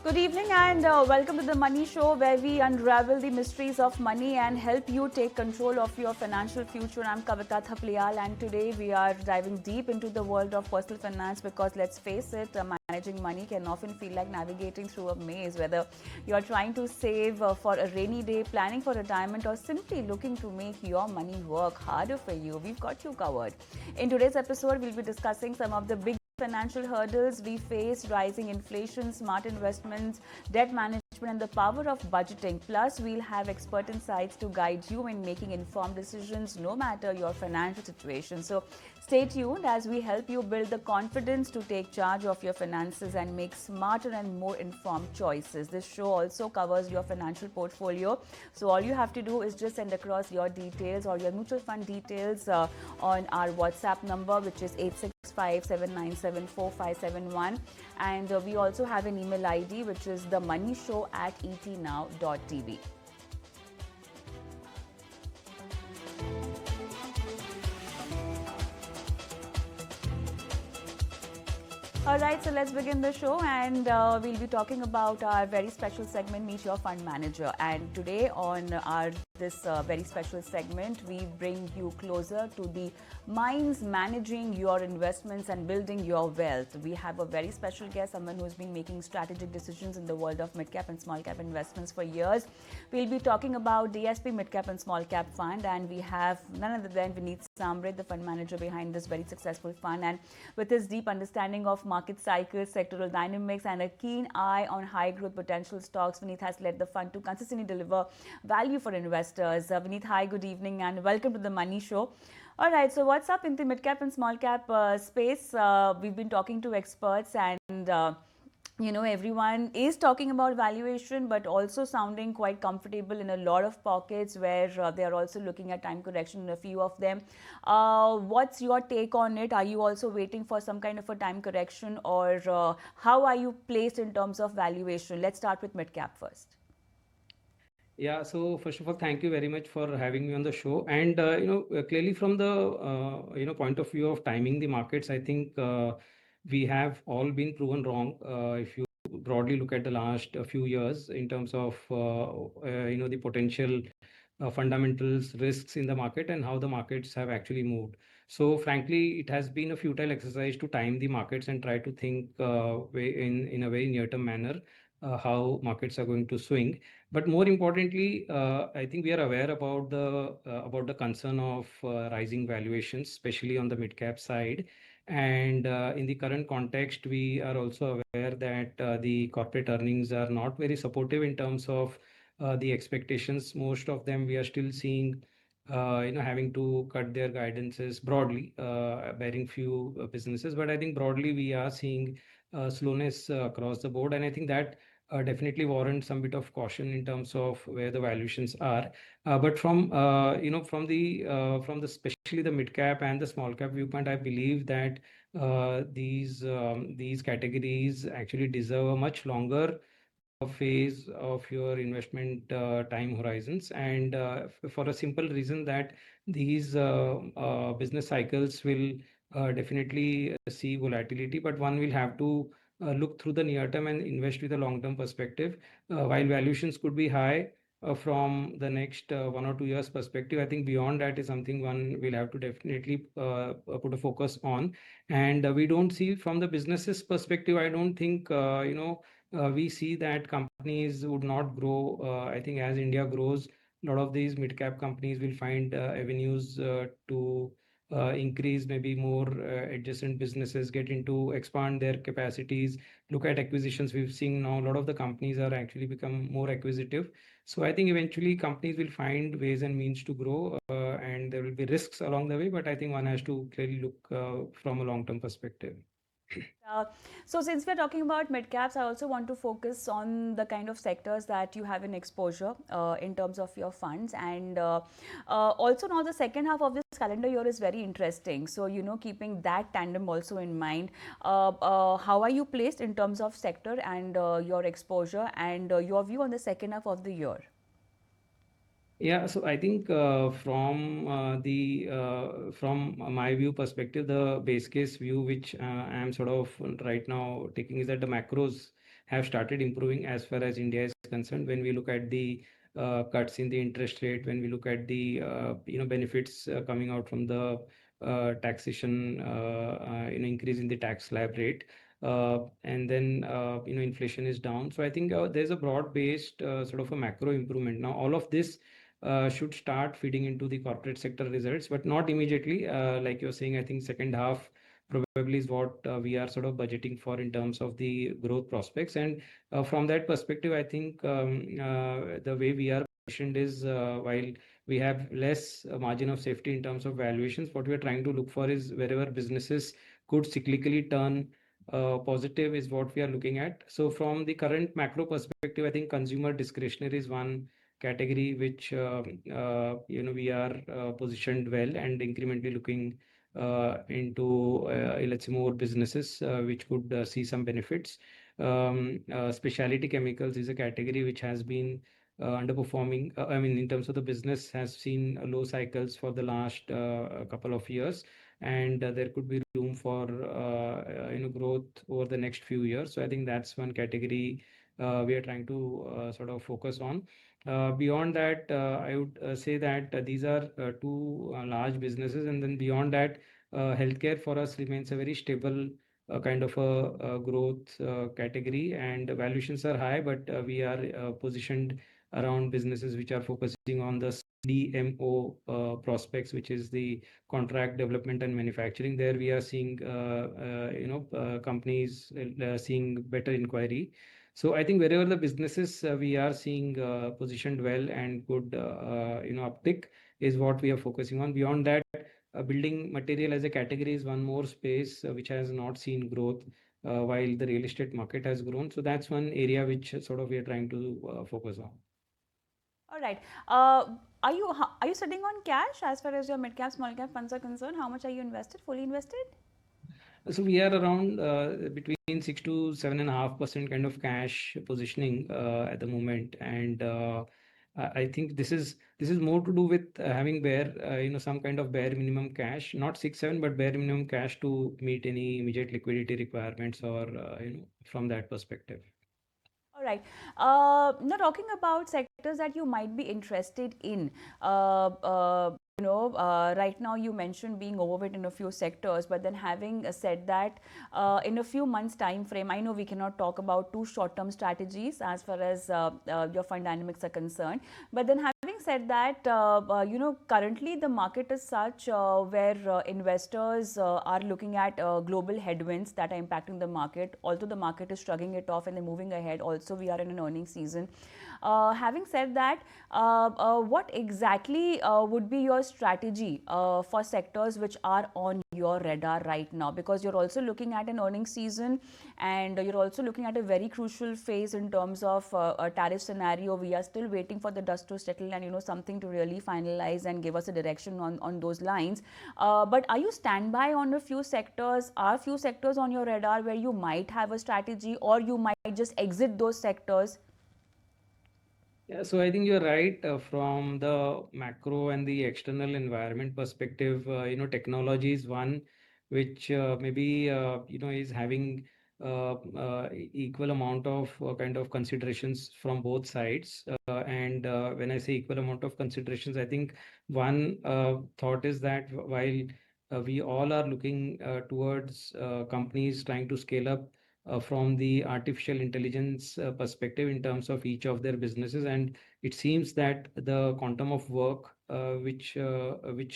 Good evening and welcome to the Money Show, where we unravel the mysteries of money and help you take control of your financial future. I'm Kavita Thapliyal, and today we are diving deep into the world of personal finance because let's face it, managing money can often feel like navigating through a maze. Whether you're trying to save for a rainy day, planning for retirement, or simply looking to make your money work harder for you, we've got you covered. In today's episode, we'll be discussing some of the big financial hurdles we face: rising inflation, smart investments, debt management, and the power of budgeting. Plus, we'll have expert insights to guide you in making informed decisions no matter your financial situation. So, stay tuned as we help you build the confidence to take charge of your finances and make smarter and more informed choices. This show also covers your financial portfolio. So, all you have to do is just send across your details or your mutual fund details on our WhatsApp number, which is 865-797-4571. And we also have an email ID, which is themoneyshow@etnow.tv. All right, so let's begin the show, and we'll be talking about our very special segment, Meet Your Fund Manager. And today on our this very special segment, we bring you closer to the minds managing your investments and building your wealth. We have a very special guest, someone who's been making strategic decisions in the world of mid-cap and small-cap investments for years. We'll be talking about DSP Mid-Cap and Small-Cap Fund, and we have none other than Vineet Sambre, the fund manager behind this very successful fund. And with his deep understanding of market cycles, sectoral dynamics, and a keen eye on high growth potential stocks, Vineet has led the fund to consistently deliver value for investors. Vineet, hi, good evening, and welcome to the Money Show. All right, so what's up in the mid-cap and small-cap space? We've been talking to experts, and everyone is talking about valuation, but also sounding quite comfortable in a lot of pockets where they are also looking at time correction in a few of them. What's your take on it? Are you also waiting for some kind of a time correction, or how are you placed in terms of valuation? Let's start with mid-cap first. Yeah, so first of all, thank you very much for having me on the show. And clearly from the point of view of timing the markets, I think we have all been proven wrong. If you broadly look at the last few years in terms of the potential fundamentals, risks in the market, and how the markets have actually moved. So frankly, it has been a futile exercise to time the markets and try to think in a very near-term manner how markets are going to swing. But more importantly, I think we are aware about the concern of rising valuations, especially on the mid-cap side. And in the current context, we are also aware that the corporate earnings are not very supportive in terms of the expectations. Most of them we are still seeing, having to cut their guidances broadly, bearing few businesses. But I think broadly we are seeing slowness across the board, and I think that definitely warrants some bit of caution in terms of where the valuations are. But from the especially the mid cap and the small cap viewpoint, I believe that these categories actually deserve a much longer phase of your investment time horizons, and for a simple reason that these business cycles will definitely see volatility, but one will have to look through the near term and invest with a long term perspective. While valuations could be high from the next 1 or 2 years perspective, I think beyond that is something one will have to definitely put a focus on. And we don't see from the businesses perspective, I don't think we see that companies would not grow. I think as India grows, a lot of these mid-cap companies will find avenues to increase maybe more adjacent businesses, get into expand their capacities, look at acquisitions. We've seen now a lot of the companies are actually become more acquisitive. So I think eventually companies will find ways and means to grow, and there will be risks along the way. But I think one has to clearly look from a long-term perspective. Uh, so since we're talking about mid caps, I also want to focus on the kind of sectors that you have in exposure in terms of your funds. And also now the second half of this calendar year is very interesting. So, keeping that tandem also in mind, how are you placed in terms of sector and your exposure and your view on the second half of the year? Yeah, so I think from my view perspective, the base case view which I am sort of right now taking is that the macros have started improving as far as India is concerned. When we look at the cuts in the interest rate, when we look at the benefits coming out from the taxation, increase in the tax slab rate, and then inflation is down. So I think there's a broad-based sort of a macro improvement. Now all of this should start feeding into the corporate sector results, but not immediately. Like you're saying, I think second half probably is what we are sort of budgeting for in terms of the growth prospects. And from that perspective, I think the way we are positioned is while we have less margin of safety in terms of valuations, what we are trying to look for is wherever businesses could cyclically turn positive is what we are looking at. So from the current macro perspective, I think consumer discretionary is one category which we are positioned well and incrementally looking into let's say more businesses which could see some benefits. Specialty chemicals is a category which has been underperforming. I mean, in terms of the business, has seen low cycles for the last couple of years, and there could be room for growth over the next few years. So I think that's one category we are trying to sort of focus on. Beyond that, I would say that these are two large businesses, and then beyond that, healthcare for us remains a very stable kind of a growth category, and valuations are high, but we are positioned around businesses which are focusing on the CDMO prospects, which is the contract development and manufacturing. There we are seeing companies seeing better inquiry. So I think wherever the businesses we are seeing positioned well and good uptick is what we are focusing on. Beyond that, building material as a category is one more space which has not seen growth while the real estate market has grown. So that's one area which sort of we are trying to focus on. All right. Are you sitting on cash as far as your mid cap, small cap funds are concerned? How much are you invested? Fully invested? So we are around between 6 to 7.5% kind of cash positioning at the moment, and I think this is more to do with having some kind of bare minimum cash, not 6 7, but bare minimum cash to meet any immediate liquidity requirements or from that perspective. All right. Now, talking about sectors that you might be interested in, right now you mentioned being overweight in a few sectors, but then having said that, in a few months' time frame, I know we cannot talk about two short-term strategies as far as your fund dynamics are concerned, but then having said that, currently the market is such where investors are looking at global headwinds that are impacting the market. Although the market is shrugging it off and then moving ahead, also we are in an earnings season. Having said that, what exactly would be your strategy for sectors which are on your radar right now? Because you're also looking at an earnings season, and you're also looking at a very crucial phase in terms of a tariff scenario. We are still waiting for the dust to settle and something to really finalize and give us a direction on those lines. But are you standby on a few sectors? Are few sectors on your radar where you might have a strategy, or you might just exit those sectors? Yeah, so I think you're right. From the macro and the external environment perspective, technology is one which maybe is having equal amount of kind of considerations from both sides. And when I say equal amount of considerations, I think one thought is that while we all are looking towards companies trying to scale up from the artificial intelligence perspective in terms of each of their businesses, and it seems that the quantum of work which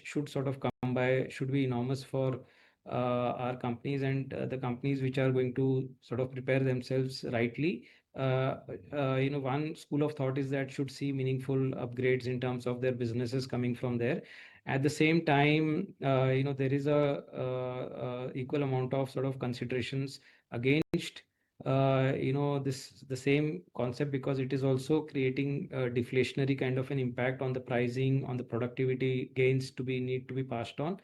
should sort of come by should be enormous for our companies, and the companies which are going to sort of prepare themselves rightly. One school of thought is that should see meaningful upgrades in terms of their businesses coming from there. At the same time, there is a equal amount of sort of considerations against this the same concept, because it is also creating a deflationary kind of an impact on the pricing, on the productivity gains to be need to be passed on.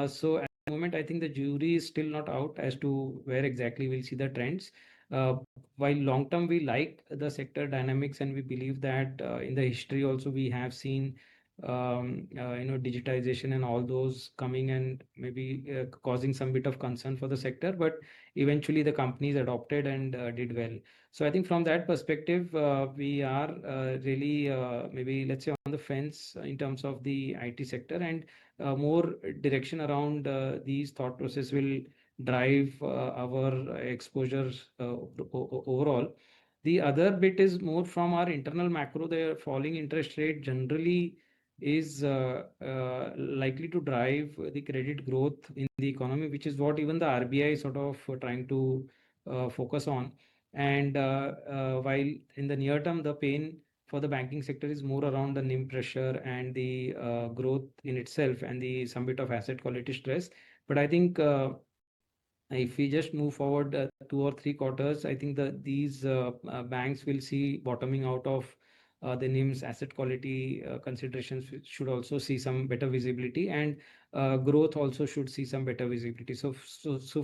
So at the moment, I think the jury is still not out as to where exactly we'll see the trends. While long term we like the sector dynamics, and we believe that in the history also we have seen digitization and all those coming and maybe causing some bit of concern for the sector, but eventually the companies adopted and did well. So I think from that perspective, we are really maybe let's say on the fence in terms of the IT sector, and more direction around these thought process will drive our exposures overall. The other bit is more from our internal macro. The falling interest rate generally is likely to drive the credit growth in the economy, which is what even the RBI is sort of trying to focus on. And while in the near term, the pain for the banking sector is more around the NIM pressure and the growth in itself and the some bit of asset quality stress. But I think if we just move forward 2 or 3 quarters, I think that these banks will see bottoming out of the NIMs asset quality considerations should also see some better visibility, and growth also should see some better visibility. So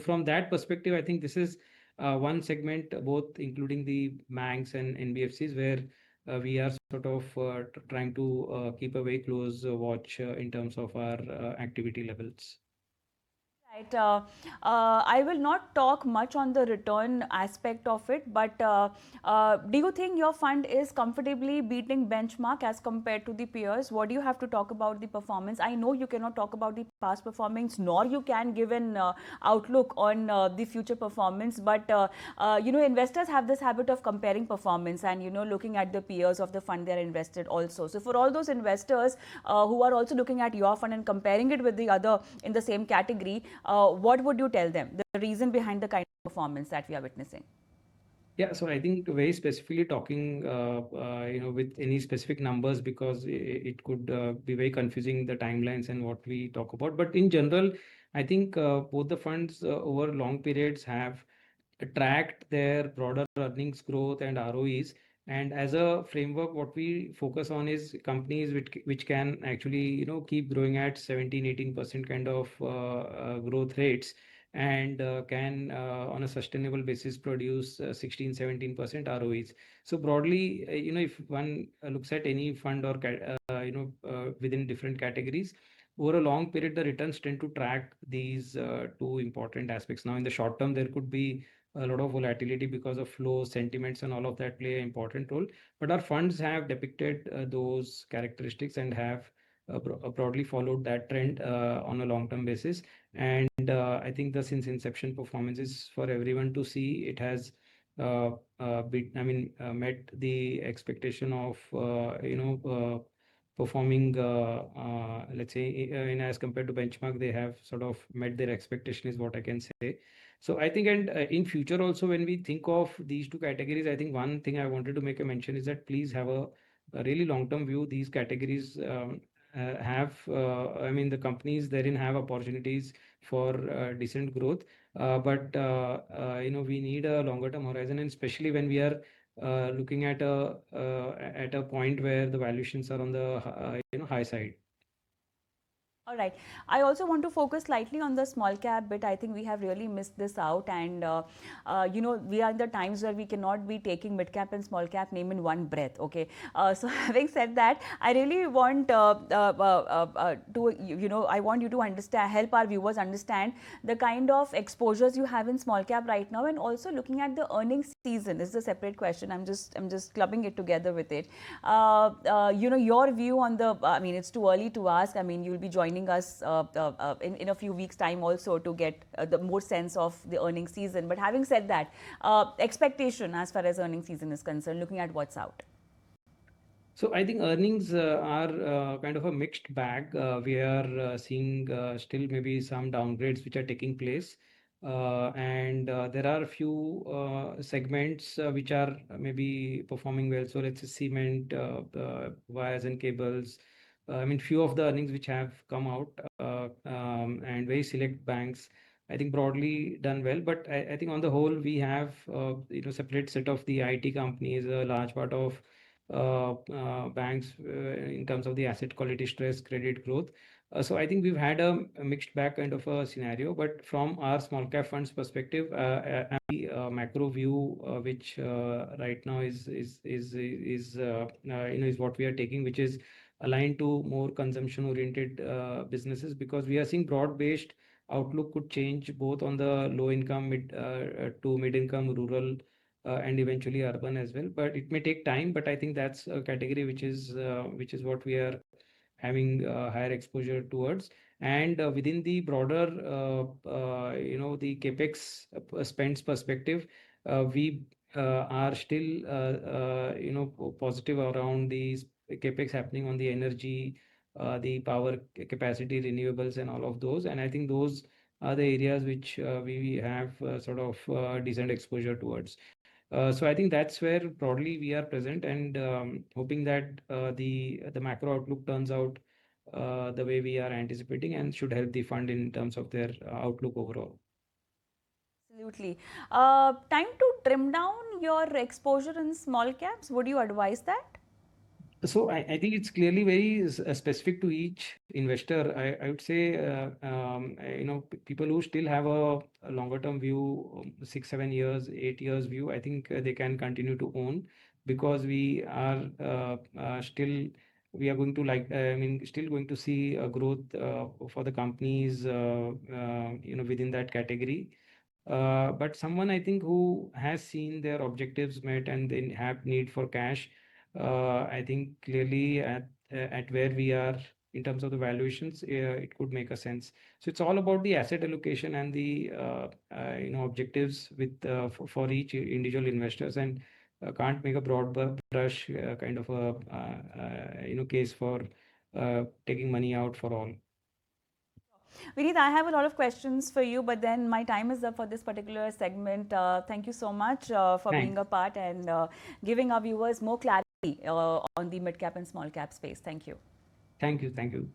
from that perspective, I think this is one segment, both including the banks and NBFCs, where we are sort of trying to keep a very close watch in terms of our activity levels. Right. I will not talk much on the return aspect of it, but do you think your fund is comfortably beating benchmark as compared to the peers? What do you have to talk about the performance? I know you cannot talk about the past performance, nor you can give an outlook on the future performance, but investors have this habit of comparing performance and looking at the peers of the fund they are invested also. So for all those investors who are also looking at your fund and comparing it with the other in the same category, what would you tell them, the reason behind the kind of performance that we are witnessing? Yeah, so I think very specifically talking, with any specific numbers, because it could be very confusing, the timelines and what we talk about. But in general, I think both the funds over long periods have tracked their broader earnings growth and ROEs. And as a framework, what we focus on is companies which can actually, keep growing at 17-18% kind of growth rates, and can on a sustainable basis produce 16-17% ROEs. So broadly, if one looks at any fund or within different categories, over a long period, the returns tend to track these two important aspects. Now, in the short term, there could be a lot of volatility because of flow, sentiments, and all of that play an important role. But our funds have depicted those characteristics and have broadly followed that trend on a long-term basis. And I think the since inception performance is for everyone to see. It has met the expectation of performing, let's say, in as compared to benchmark, they have sort of met their expectation, is what I can say. So I think, and in future also, when we think of these two categories, I think one thing I wanted to make a mention is that please have a really long-term view. These categories the companies therein have opportunities for decent growth, but we need a longer-term horizon, and especially when we are looking at a point where the valuations are on the high side. All right. I also want to focus slightly on the small cap bit. I think we have really missed this out, and we are in the times where we cannot be taking mid cap and small cap name in one breath. Okay. So having said that, I really want I want you to understand, help our viewers understand the kind of exposures you have in small cap right now, and also looking at the earnings season. This is a separate question. I'm just clubbing it together with it. Your view on the. I mean, it's too early to ask. I mean, you'll be joining us in a few weeks' time also to get the more sense of the earnings season. But having said that, expectation as far as earnings season is concerned, looking at what's out. So I think earnings are kind of a mixed bag. We are seeing still maybe some downgrades which are taking place. And there are a few segments which are maybe performing well. So let's say cement, wires and cables. Few of the earnings which have come out, and very select banks, I think broadly done well. But I think on the whole, we have separate set of the IT companies, a large part of banks in terms of the asset quality, stress, credit growth. So I think we've had a mixed bag kind of a scenario. But from our small cap funds perspective, macro view, which right now is what we are taking, which is aligned to more consumption-oriented businesses, because we are seeing broad-based outlook could change both on the low income, to mid-income, rural, and eventually urban as well. But it may take time, but I think that's a category which is what we are having higher exposure towards. And within the broader, the capex spends perspective, we are still, positive around these capex happening on the energy, the power capacity, renewables, and all of those. And I think those are the areas which we have sort of decent exposure towards. So I think that's where broadly we are present, and hoping that the macro outlook turns out the way we are anticipating, and should help the fund in terms of their outlook overall. Absolutely. Time to trim down your exposure in small caps. Would you advise that? So I think it's clearly very specific to each investor. I would say, people who still have a longer term view, 6, 7 years, 8 years view, I think they can continue to own, because we are still, we are going to still going to see a growth for the companies, within that category. But someone, I think, who has seen their objectives met and then have need for cash, I think clearly at where we are in terms of the valuations, it could make a sense. So it's all about the asset allocation and the objectives with for each individual investors, and can't make a broad brush kind of a case for taking money out for all. Vineet, I have a lot of questions for you, but then my time is up for this particular segment. Thank you so much for being Thanks. a part and giving our viewers more clarity on the mid cap and small cap space. Thank you. Thank you. Thank you.